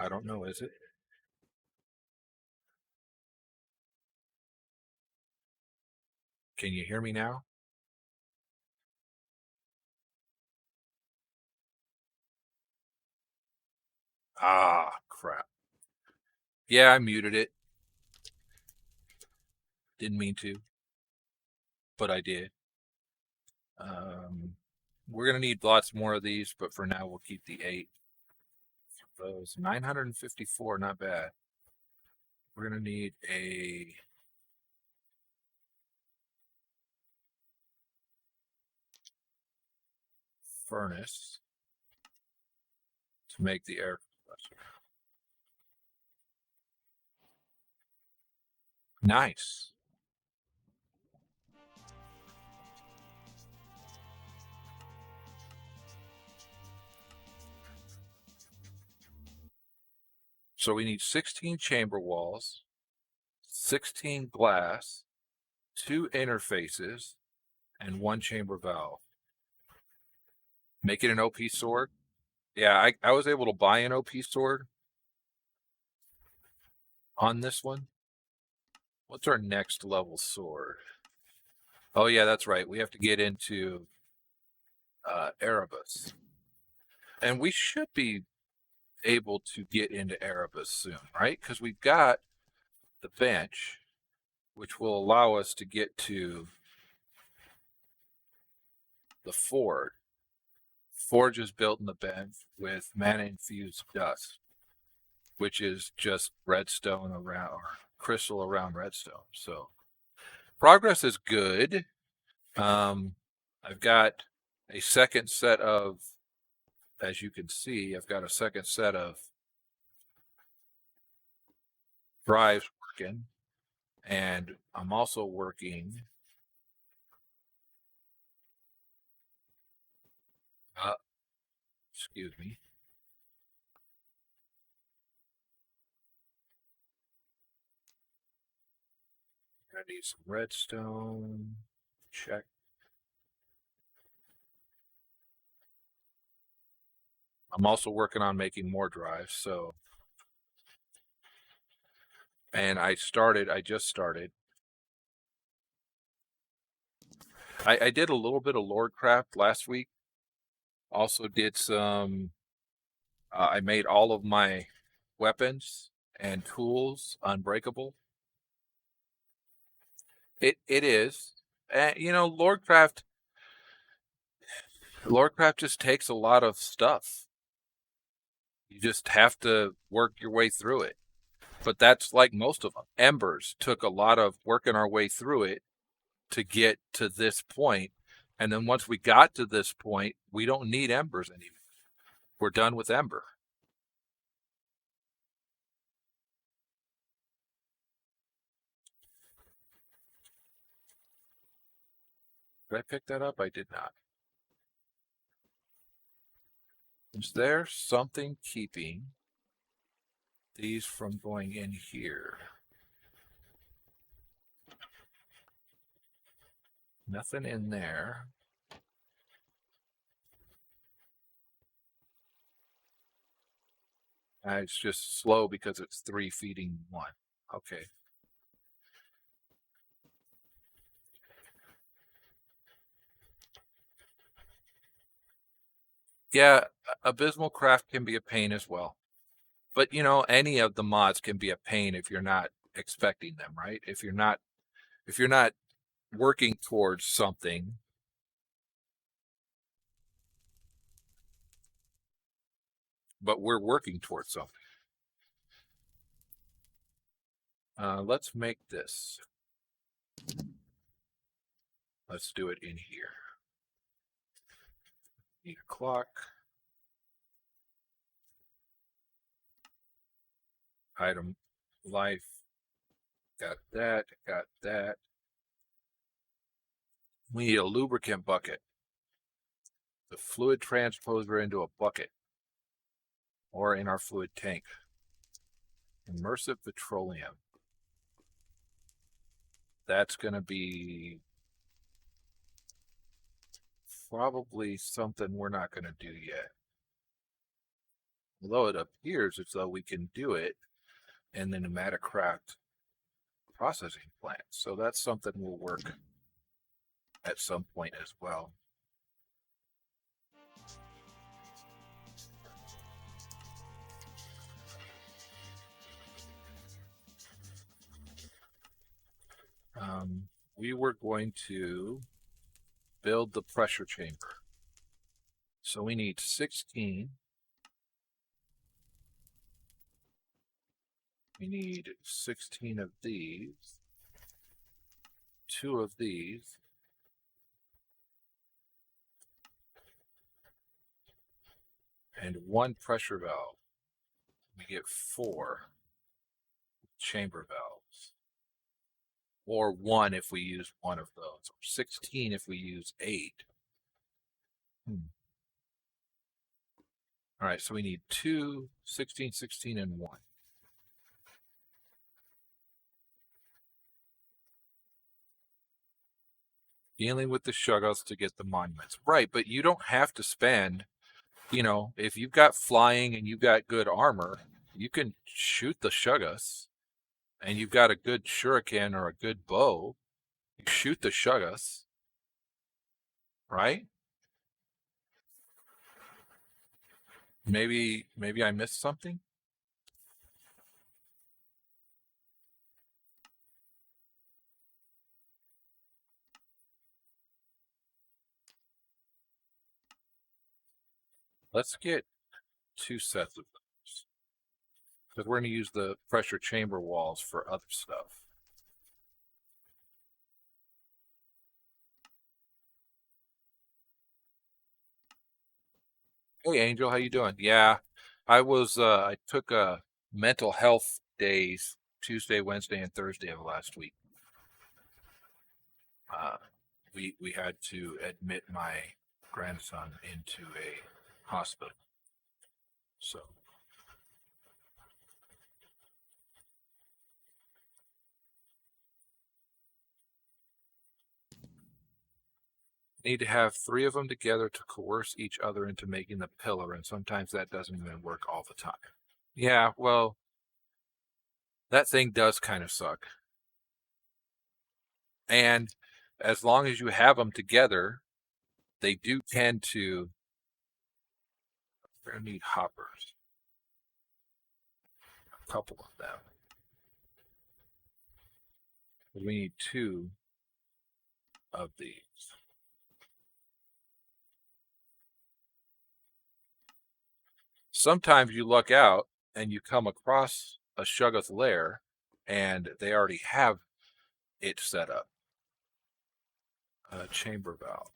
I don't know, is it? Can you hear me now? Ah, crap. Yeah, I muted it. Didn't mean to, but I did. Um, we're going to need lots more of these, but for now we'll keep the 8. Those 954, not bad. We're going to need a furnace to make the air compressor. Nice. So we need 16 chamber walls, 16 glass, 2 interfaces, and 1 chamber valve. Make it an OP sword. Yeah, I was able to buy an OP sword on this one. What's our next level sword? Oh yeah, that's right. We have to get into Erebus. And we should be able to get into Erebus soon, right? Because we've got the bench, which will allow us to get to the forge. Forge is built in the bench with mana infused dust, which is just redstone around, or crystal around redstone. So progress is good. I've got a second set of, as you can see, I've got a second set of drives working, and I'm also working uh, excuse me. I need some redstone. Check. I'm also working on making more drives, so, and I just started. I did a little bit of Lordcraft last week. Also did some, I made all of my weapons and tools unbreakable. It is. You know, Lordcraft just takes a lot of stuff. You just have to work your way through it. But that's like most of them. Embers took a lot of working our way through it to get to this point. And then once we got to this point, we don't need embers anymore. We're done with Ember. Did I pick that up? I did not. Is there something keeping these from going in here? Nothing in there. It's just slow because it's 3 feeding 1. Okay. Yeah, Abysmal Craft can be a pain as well. But you know, any of the mods can be a pain if you're not expecting them, right? If you're not working towards something. But we're working towards something. Let's make this. Let's do it in here. Need a clock. Item life. Got that. Got that. We need a lubricant bucket. The fluid transposer into a bucket. Or in our fluid tank. Immersive petroleum. That's going to be probably something we're not going to do yet. Although it appears as though we can do it in the pneumatic-craft processing plant. So that's something we'll work at some point as well. We were going to build the pressure chamber. So we need 16. We need 16 of these, 2 of these, and 1 pressure valve. We get 4 chamber valves. Or 1 if we use 1 of those, or 16 if we use 8. All right, so we need 2, 16, 16, and 1. Dealing with the Shuggles to get the monuments. Right, but you don't have to spend, if you've got flying and you've got good armor, you can shoot the Shuggles, and you've got a good shuriken or a good bow, you shoot the Shuggles, right? Maybe I missed something? Let's get 2 sets of those. Because we're going to use the pressure chamber walls for other stuff. Hey Angel, how you doing? Yeah, I took a mental health days Tuesday, Wednesday, and Thursday of last week. We had to admit my grandson into a hospital. So need to have 3 of them together to coerce each other into making the pillar, and sometimes that doesn't even work all the time. Yeah, well, that thing does kind of suck. And as long as you have them together, they do tend to. We're going to need hoppers. A couple of them. We need 2 of these. Sometimes you luck out and you come across a Shuggoth lair and they already have it set up. A chamber valve.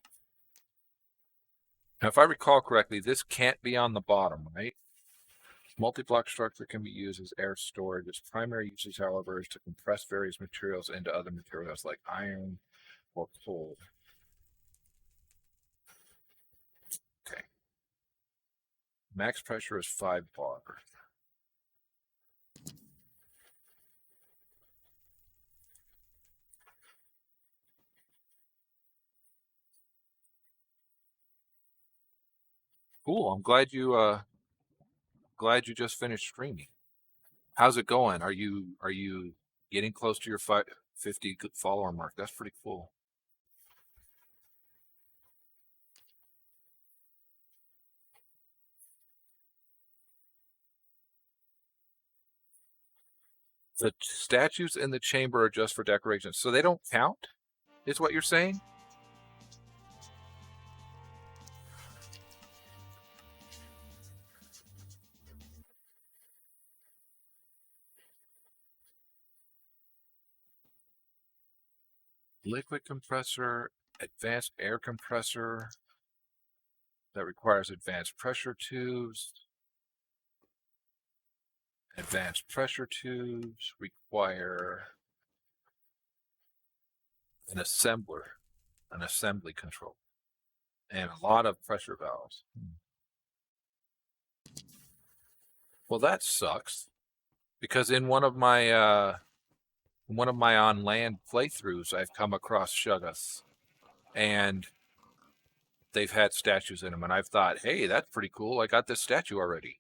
Now, if I recall correctly, this can't be on the bottom, right? Multi-block structure can be used as air storage. Its primary usage, however, is to compress various materials into other materials like iron or coal. Okay. Max pressure is 5 bar. Cool. I'm glad you just finished streaming. How's it going? Are you getting close to your 50 follower mark? That's pretty cool. The statues in the chamber are just for decoration, so they don't count, is what you're saying? Liquid compressor, advanced air compressor that requires advanced pressure tubes. Advanced pressure tubes require an assembler, an assembly control, and a lot of pressure valves. Well, that sucks, because in one of my on land playthroughs, I've come across Shuggoths, and they've had statues in them, and I've thought, hey, that's pretty cool. I got this statue already.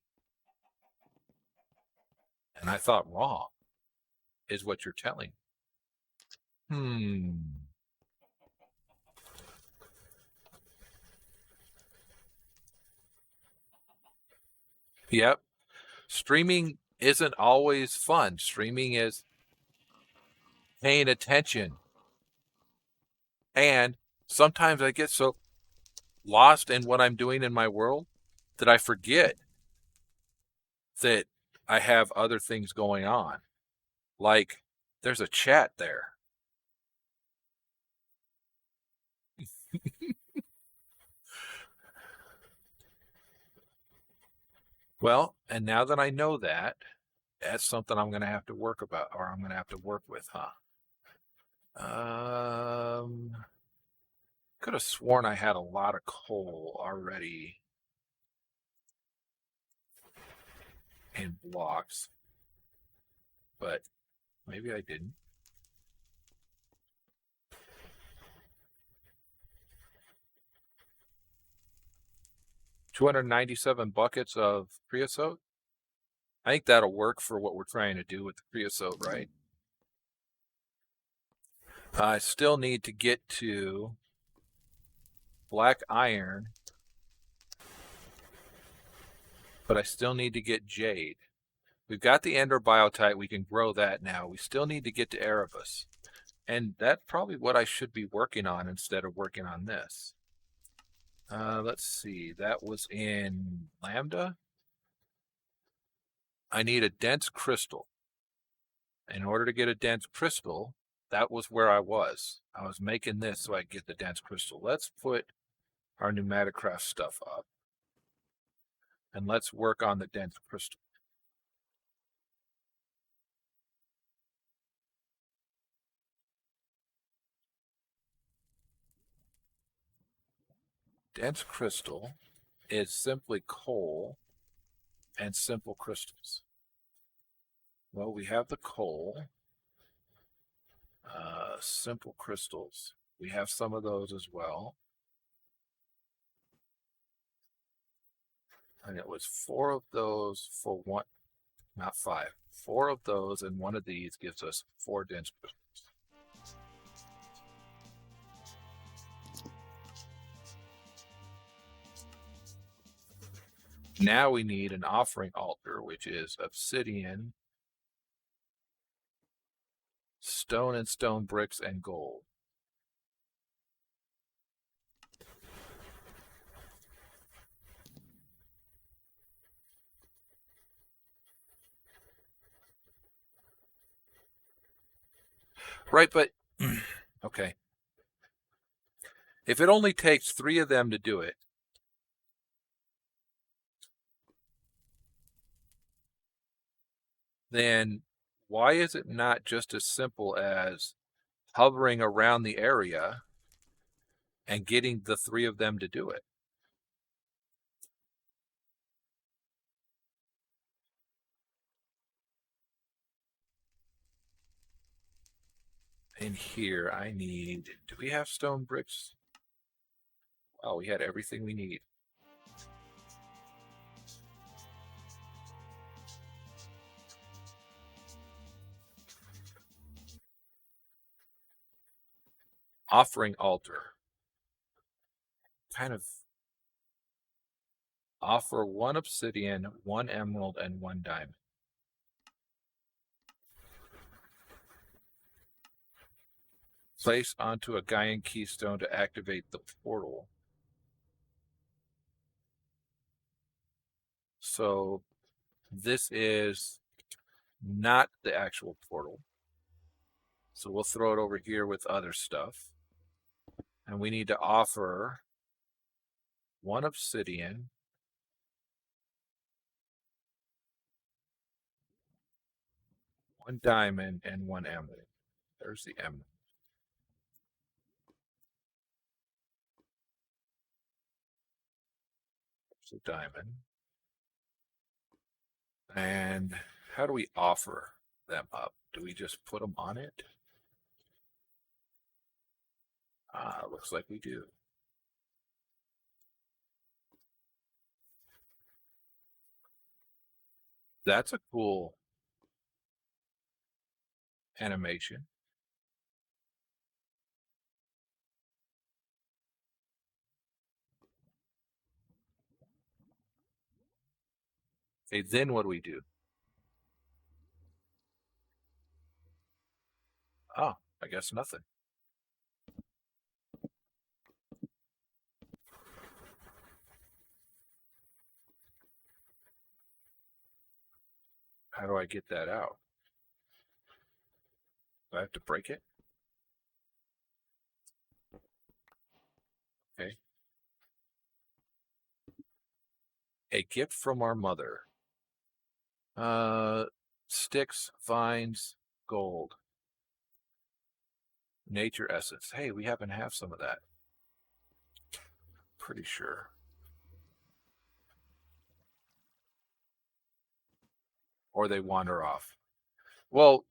And I thought wrong is what you're telling me. Yep. Streaming isn't always fun. Streaming is paying attention. And sometimes I get so lost in what I'm doing in my world that I forget that I have other things going on. Like there's a chat there. Well, and now that I know that, that's something I'm going to have to work about, or I'm going to have to work with, huh? Could have sworn I had a lot of coal already in blocks, but maybe I didn't. $297 buckets of creosote. I think that'll work for what we're trying to do with the creosote, right? I still need to get to black iron, but I still need to get jade. We've got the ender biotite. We can grow that now. We still need to get to Erebus. And that's probably what I should be working on instead of working on this. Let's see. That was in Lambda. I need a dense crystal. In order to get a dense crystal, that was where I was. I was making this so I could get the dense crystal. Let's put our pneumaticraft stuff up. And let's work on the dense crystal. Dense crystal is simply coal and simple crystals. Well, we have the coal, simple crystals. We have some of those as well. And it was 4 of those for one, not 5. 4 of those, and one of these gives us 4 dense crystals. Now we need an offering altar, which is obsidian, stone and stone bricks, and gold. Right, but okay. If it only takes 3 of them to do it, then why is it not just as simple as hovering around the area and getting the 3 of them to do it? In here, I need, do we have stone bricks? Oh, we had everything we need. Offering altar. Kind of offer 1 obsidian, 1 emerald, and 1 diamond. Place onto a Gaian keystone to activate the portal. So this is not the actual portal. So we'll throw it over here with other stuff. And we need to offer 1 obsidian, 1 diamond, and 1 emerald. There's the emerald. There's the diamond. And how do we offer them up? Do we just put them on it? Looks like we do. That's a cool animation. Okay, then what do we do? Oh, I guess nothing. How do I get that out? Do I have to break it? Okay. A gift from our mother. Uh, Sticks, vines, gold. Nature essence. Hey, we happen to have some of that. Pretty sure. Or they wander off. Well,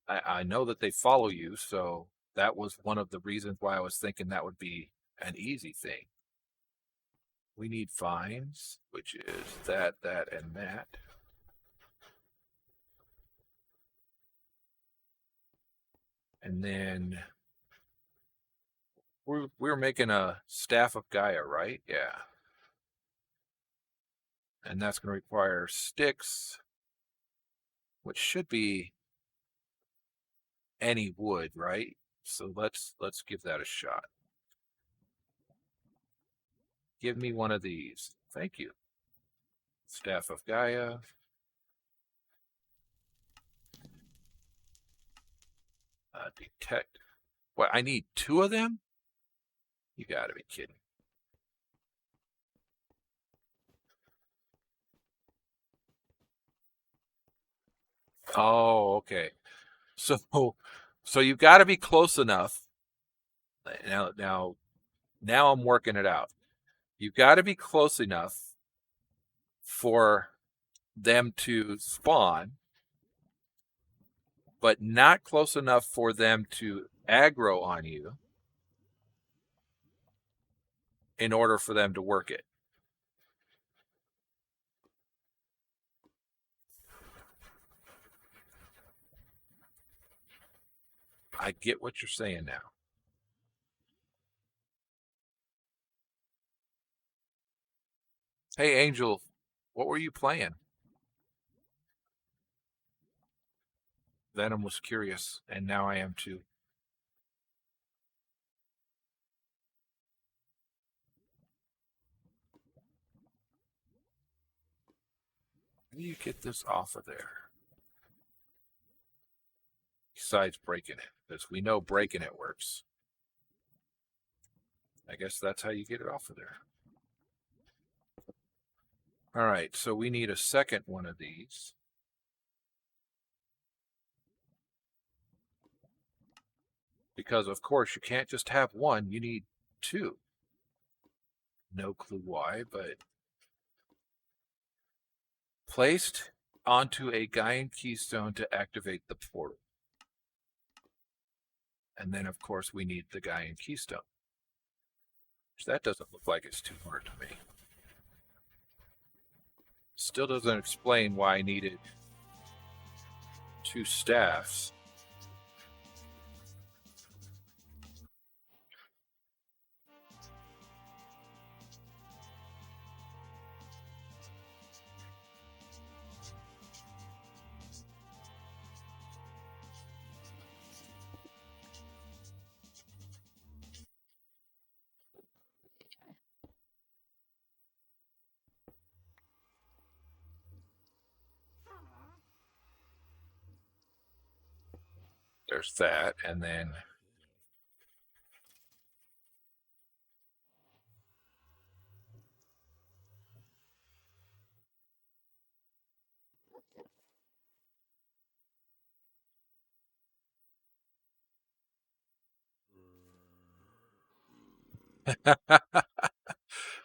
I know that they follow you, so that was one of the reasons why I was thinking that would be an easy thing. We need vines, which is that, and that. And then we're making a staff of Gaia, right? Yeah. And that's going to require sticks, which should be any wood, right? So let's give that a shot. Give me one of these. Thank you. Staff of Gaia. Detect. What, I need 2 of them? You gotta be kidding. Oh, okay. So you've got to be close enough. Now I'm working it out. You've got to be close enough for them to spawn, but not close enough for them to aggro on you in order for them to work it. I get what you're saying now. Hey, Angel, what were you playing? Venom was curious, and now I am too. How do you get this off of there? Besides breaking it, because we know breaking it works. I guess that's how you get it off of there. All right, so we need a second one of these. Because, of course, you can't just have one, you need 2. No clue why, but placed onto a Gaian keystone to activate the portal. And then, of course, we need the Gaian keystone. Which that doesn't look like it's too hard to me. Still doesn't explain why I needed 2 staffs. There's that, and then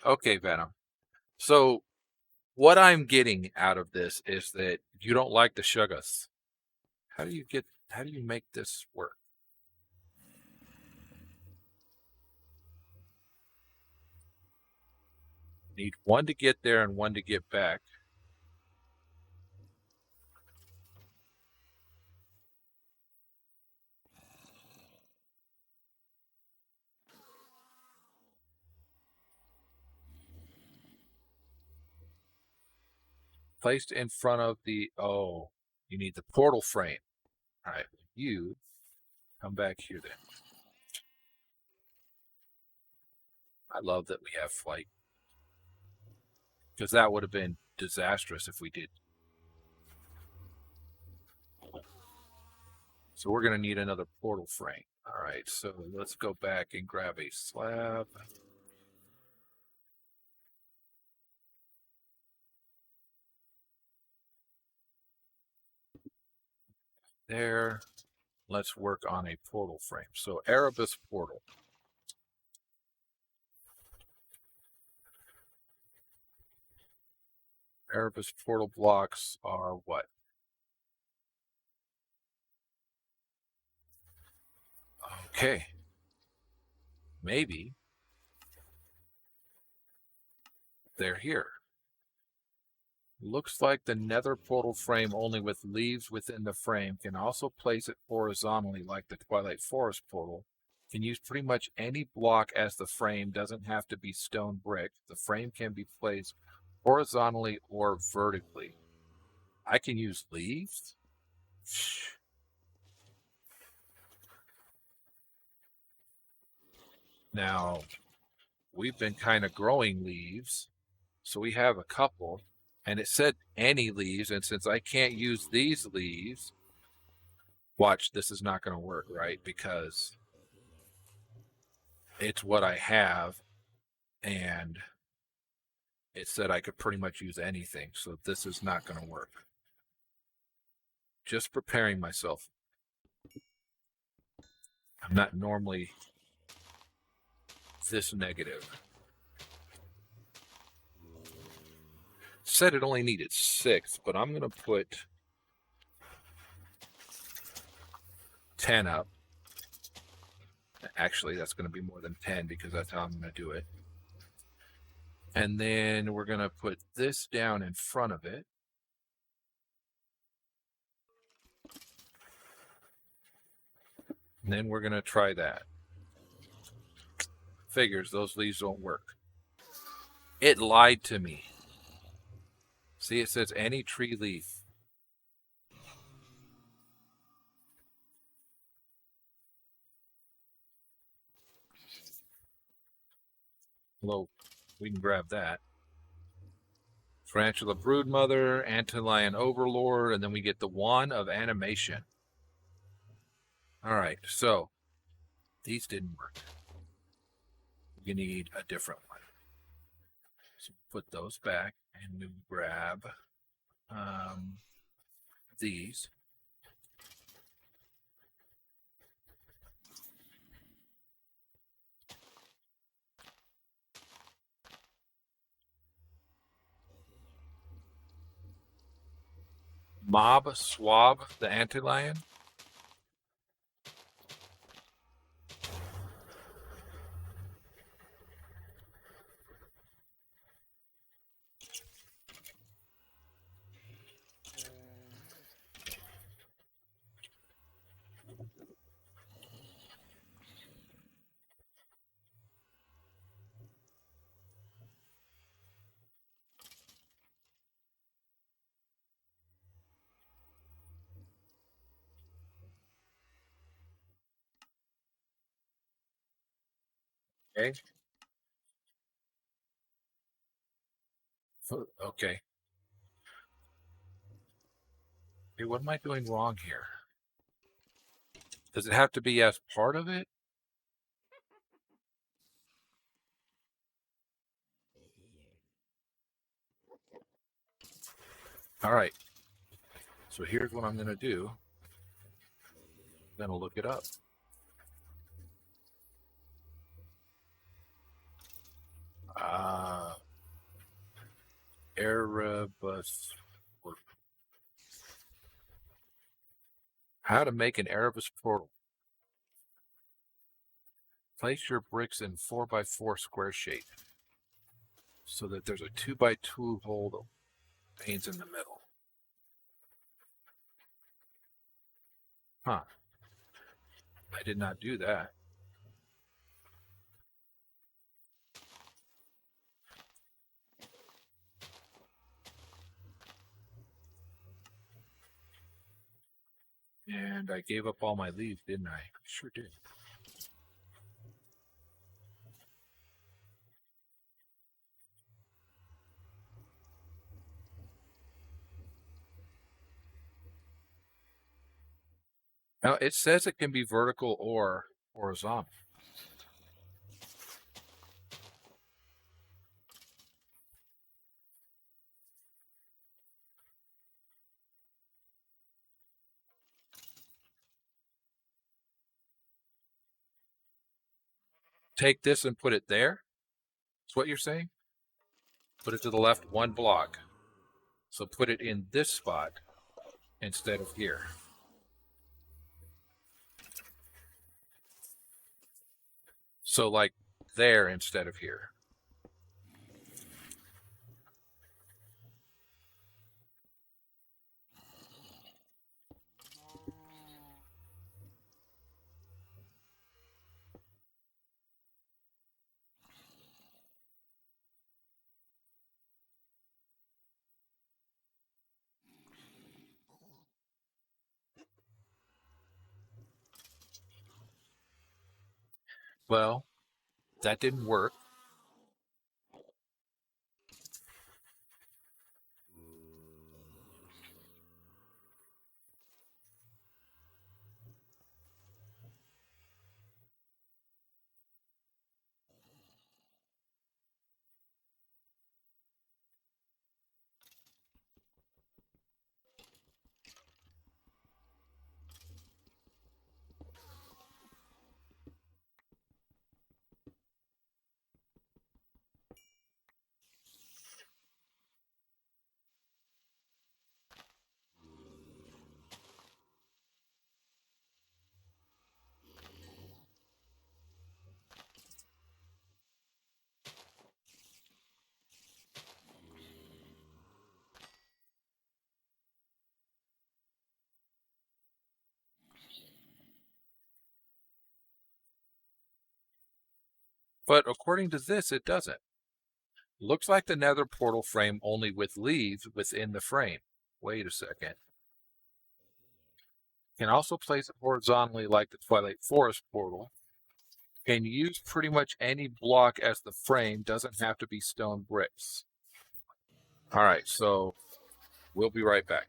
okay, Venom. So what I'm getting out of this is that you don't like the Shugas. How do you make this work? Need 1 to get there and 1 to get back. Placed in front of the, oh, you need the portal frame. All right, you come back here then. I love that we have flight, because that would have been disastrous if we did. So we're going to need another portal frame. All right, so let's go back and grab a slab. There. Let's work on a portal frame. So Erebus portal. Erebus portal blocks are what? Okay. Maybe they're here. Looks like the nether portal frame, only with leaves within the frame, can also place it horizontally like the Twilight Forest portal. Can use pretty much any block as the frame, doesn't have to be stone brick. The frame can be placed horizontally or vertically. I can use leaves? Now, we've been kind of growing leaves, so we have a couple, and it said any leaves, and since I can't use these leaves, watch, this is not going to work, right? Because it's what I have, and it said I could pretty much use anything, so this is not going to work. Just preparing myself. I'm not normally this negative. Said it only needed 6, but I'm going to put 10 up. Actually, that's going to be more than 10 because that's how I'm going to do it. And then we're going to put this down in front of it. And then we're going to try that. Figures, those leaves don't work. It lied to me. See, it says any tree leaf. Well, we can grab that. Tarantula Broodmother, Antlion Overlord, and then we get the Wand of Animation. All right, so these didn't work. You need a different one. So put those back and we grab these. Mob Swab, the Antlion. Okay. Okay. Hey, what am I doing wrong here? Does it have to be as part of it? All right. So here's what I'm going to do. I'm going to look it up. Erebus. How to make an Erebus portal. Place your bricks in 4x4 square shape so that there's a 2x2 hole that paints in the middle. Huh. I did not do that. And I gave up all my leaves, didn't I? Sure did. Now, it says it can be vertical or horizontal. Take this and put it there? That's what you're saying? Put it to the left one block. So put it in this spot instead of here. So like there instead of here. Well, that didn't work. But according to this, it doesn't. Looks like the nether portal frame only with leaves within the frame. Wait a second. Can also place it horizontally like the Twilight Forest portal. Can use pretty much any block as the frame, doesn't have to be stone bricks. All right, so we'll be right back.